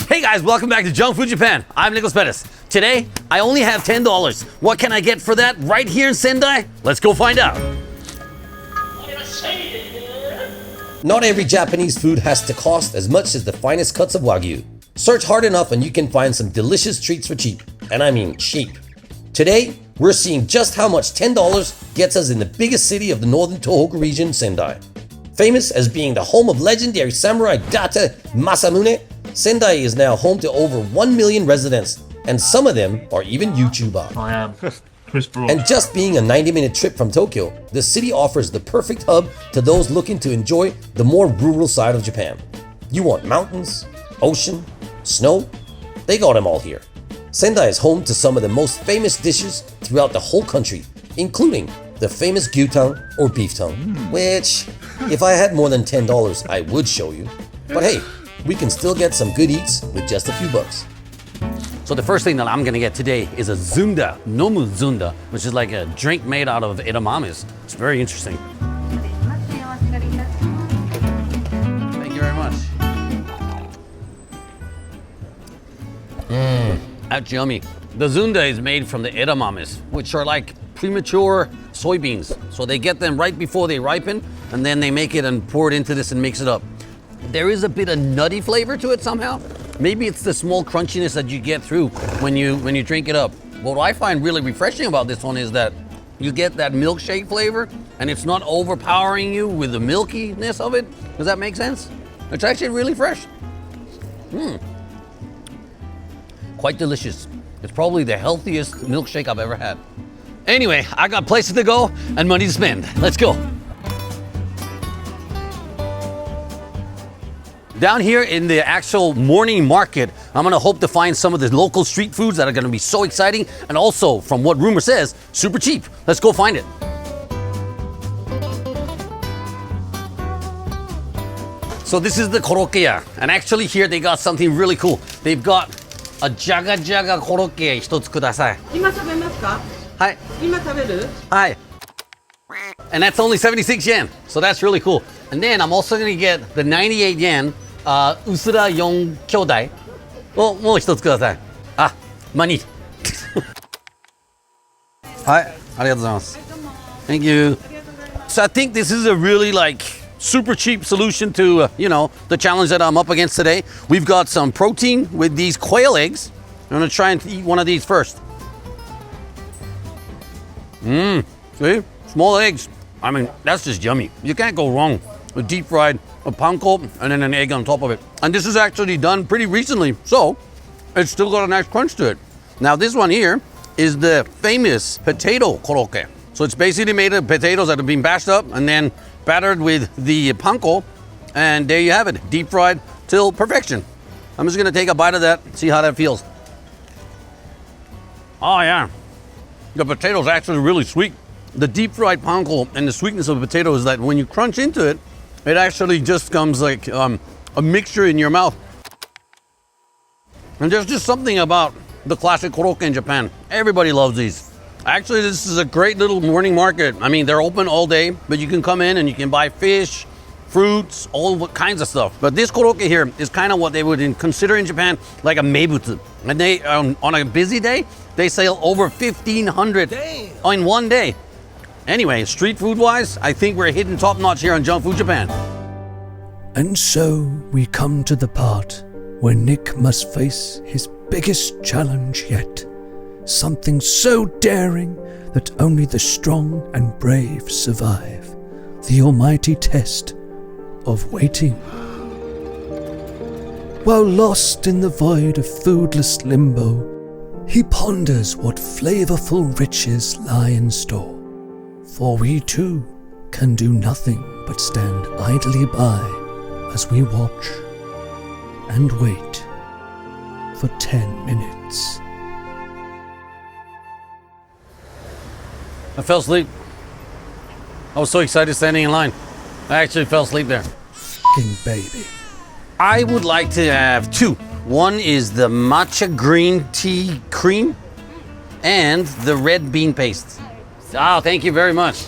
Hey guys, welcome back to Junk Food Japan. I'm Nicholas Pettas. Today, I only have $10. What can I get for that right here in Sendai? Let's go find out. Not every Japanese food has to cost as much as the finest cuts of Wagyu. Search hard enough and you can find some delicious treats for cheap. And I mean cheap. Today, we're seeing just how much $10 gets us in the biggest city of the northern Tohoku region, Sendai. Famous as being the home of legendary samurai Data Masamune, Sendai is now home to over 1 million residents, and some of them are even YouTubers. I am. Chris Broad. And just being a 90-minute trip from Tokyo, the city offers the perfect hub to those looking to enjoy the more rural side of Japan. You want mountains, ocean, snow? They got them all here. Sendai is home to some of the most famous dishes throughout the whole country, including the famous gyutang or beef tongue, which, if I had more than $10, I would show you. But hey, we can still get some good eats with just a few bucks. So the first thing that I'm gonna get today is a Zunda, Nomu Zunda, which is like a drink made out of edamames. It's very interesting. Thank you very much. That's yummy. The Zunda is made from the edamames, which are like premature soybeans. So they get them right before they ripen, and then they make it and pour it into this and mix it up. There is a bit of nutty flavor to it somehow. Maybe it's the small crunchiness that you get through when you drink it up. What I find really refreshing about this one is that you get that milkshake flavor, and it's not overpowering you with the milkiness of it. Does that make sense? It's actually really fresh. Quite delicious. It's probably the healthiest milkshake I've ever had. Anyway, I got places to go and money to spend. Let's go. Down here in the actual morning market, I'm gonna hope to find some of the local street foods that are gonna be so exciting, and also, from what rumor says, super cheap. Let's go find it. So this is the korokke, and actually here they got something really cool. They've got a jaga jaga korokke 一つください。今食べますか？はい。今食べる？はい。And that's only 76 yen, so that's really cool. And then I'm also gonna get the 98 yen, Usura 4兄弟をもう一つください。あ、money. はい、ありがとうございます。Thank you. So I think this is a really like super cheap solution to, the challenge that I'm up against today. We've got some protein with these quail eggs. I'm gonna try and eat one of these first. See? Small eggs. I mean, that's just yummy. You can't go wrong with deep fried a panko and then an egg on top of it. And this is actually done pretty recently, so it's still got a nice crunch to it. Now this one here is the famous potato korokke. So it's basically made of potatoes that have been bashed up and then battered with the panko, and there you have it, deep fried till perfection. I'm just gonna take a bite of that, see how that feels. Oh yeah, the potato's actually really sweet. The deep fried panko and the sweetness of the potato is that when you crunch into it, it actually just comes like a mixture in your mouth. And there's just something about the classic korokke in Japan. Everybody loves these. Actually, this is a great little morning market. I mean, they're open all day, but you can come in and you can buy fish, fruits, all kinds of stuff. But this korokke here is kind of what they would consider in Japan like a meibutsu. And they, on a busy day, they sell over 1,500 in one day. Anyway, street food-wise, I think we're hitting top-notch here on Junk Food Japan. And so we come to the part where Nick must face his biggest challenge yet. Something so daring that only the strong and brave survive. The almighty test of waiting. While lost in the void of foodless limbo, he ponders what flavorful riches lie in store. For we too can do nothing but stand idly by as we watch and wait for 10 minutes. I fell asleep. I was so excited standing in line. I actually fell asleep there. King baby. I would like to have two. One is the matcha green tea cream and the red bean paste. Oh, thank you very much.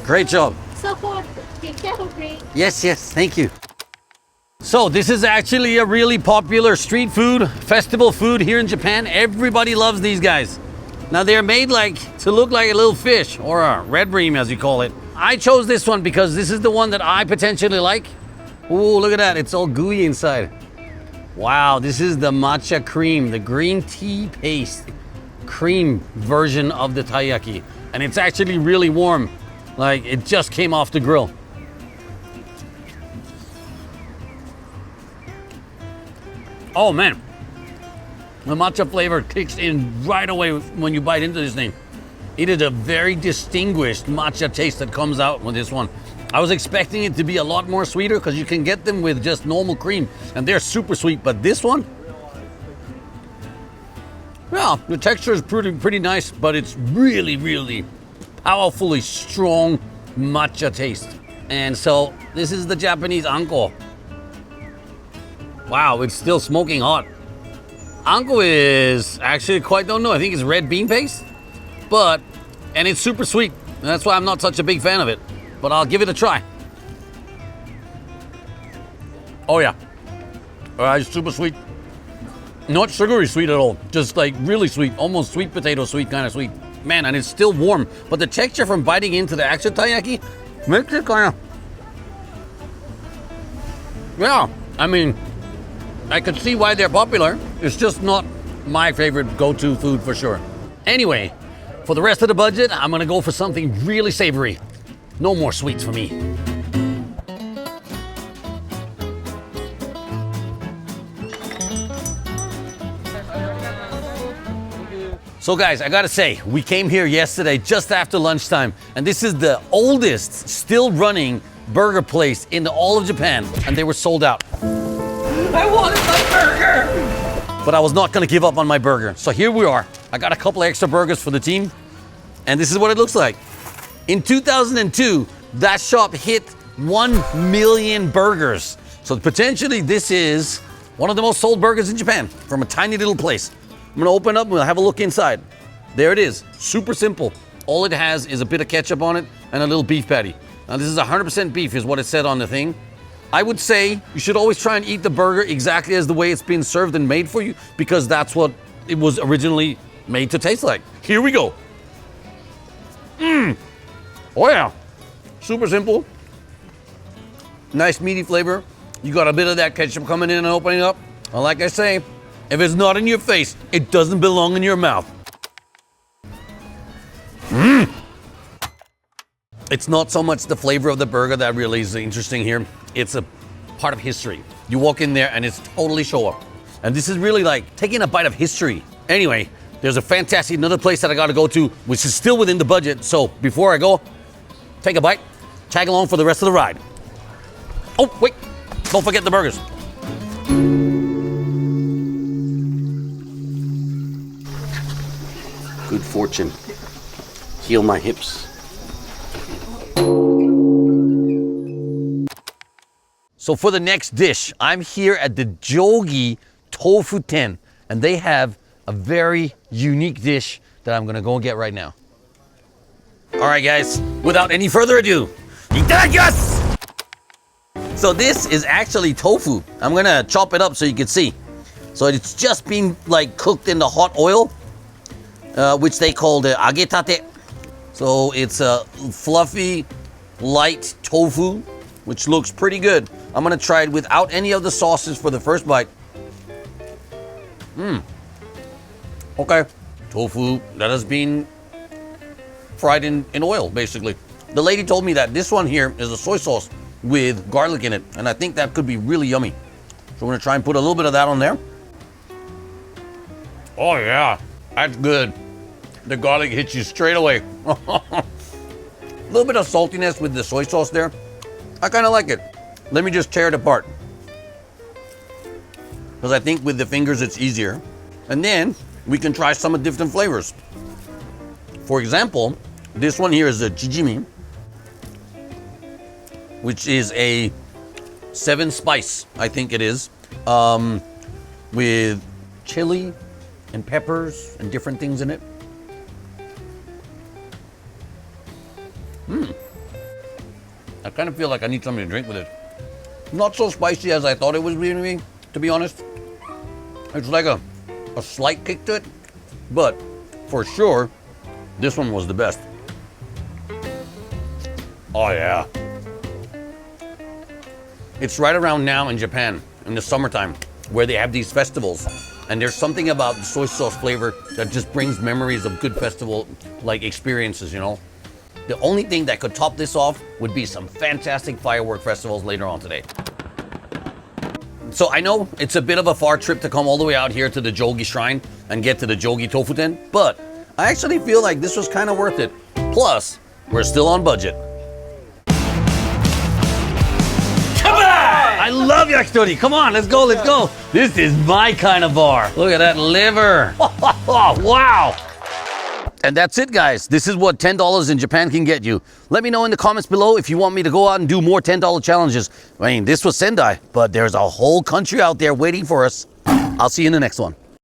Great job. So for be careful, please. Yes, thank you. So this is actually a really popular street food, festival food here in Japan. Everybody loves these guys. Now they're made to look like a little fish, or a red bream as you call it. I chose this one because this is the one that I potentially like. Ooh, look at that, it's all gooey inside. Wow, this is the matcha cream, the green tea paste cream version of the Tai-Yaki. And it's actually really warm, like it just came off the grill. Oh man, the matcha flavor kicks in right away when you bite into this thing. It is a very distinguished matcha taste that comes out with this one. I was expecting it to be a lot more sweeter because you can get them with just normal cream and they're super sweet, but this one, yeah, the texture is pretty nice, but it's really, really powerfully strong matcha taste. And so this is the Japanese anko. Wow, it's still smoking hot. Anko is actually quite, don't know, I think it's red bean paste, and it's super sweet. And that's why I'm not such a big fan of it, but I'll give it a try. Oh yeah, it's super sweet. Not sugary sweet at all, just like really sweet, almost sweet potato sweet kind of sweet. Man, and it's still warm, but the texture from biting into the actual Tai-Yaki makes it kind of, yeah, I mean, I could see why they're popular. It's just not my favorite go-to food for sure. Anyway, for the rest of the budget, I'm gonna go for something really savory. No more sweets for me. So guys, I gotta say, we came here yesterday just after lunchtime, and this is the oldest still running burger place in all of Japan, and they were sold out. I wanted my burger! But I was not gonna give up on my burger. So here we are. I got a couple extra burgers for the team, and this is what it looks like. In 2002, that shop hit 1 million burgers. So potentially this is one of the most sold burgers in Japan from a tiny little place. I'm gonna open up and we'll have a look inside. There it is, super simple. All it has is a bit of ketchup on it and a little beef patty. Now this is 100% beef is what it said on the thing. I would say you should always try and eat the burger exactly as the way it's been served and made for you, because that's what it was originally made to taste like. Here we go. Oh yeah, super simple. Nice meaty flavor. You got a bit of that ketchup coming in and opening up. Well, like I say, if it's not in your face, it doesn't belong in your mouth. It's not so much the flavor of the burger that really is interesting here. It's a part of history. You walk in there and it's totally show up. And this is really like taking a bite of history. Anyway, there's a fantastic another place that I gotta go to, which is still within the budget. So before I go, take a bite, tag along for the rest of the ride. Oh, wait, don't forget the burgers. Good fortune. Heal my hips. So for the next dish, I'm here at the Jōgi Tofu Ten, and they have a very unique dish that I'm gonna go and get right now. All right, guys, without any further ado, ITADAKIMASU! So this is actually tofu. I'm gonna chop it up so you can see. So it's just been like cooked in the hot oil, which they call the agetate. So it's a fluffy, light tofu, which looks pretty good. I'm gonna try it without any of the sauces for the first bite. Okay, tofu that has been fried in oil, basically. The lady told me that this one here is a soy sauce with garlic in it, and I think that could be really yummy. So we're gonna try and put a little bit of that on there. Oh yeah, that's good. The garlic hits you straight away. A little bit of saltiness with the soy sauce there. I kind of like it. Let me just tear it apart, because I think with the fingers it's easier. And then we can try some of different flavors. For example, this one here is a jijimi, which is a 7-spice, I think it is, with chili and peppers and different things in it. I kind of feel like I need something to drink with it. Not so spicy as I thought it was going to be, to be honest. It's like a slight kick to it, but for sure, this one was the best. Oh yeah. It's right around now in Japan, in the summertime, where they have these festivals. And there's something about the soy sauce flavor that just brings memories of good festival like experiences, you know? The only thing that could top this off would be some fantastic firework festivals later on today. So I know it's a bit of a far trip to come all the way out here to the Jōgi shrine and get to the Jōgi tofu ten, but I actually feel like this was kind of worth it. Plus, we're still on budget. I love yakitori. Come on, let's go, let's go. This is my kind of bar. Look at that liver. Wow. And that's it, guys. This is what $10 in Japan can get you. Let me know in the comments below if you want me to go out and do more $10 challenges. I mean, this was Sendai, but there's a whole country out there waiting for us. I'll see you in the next one.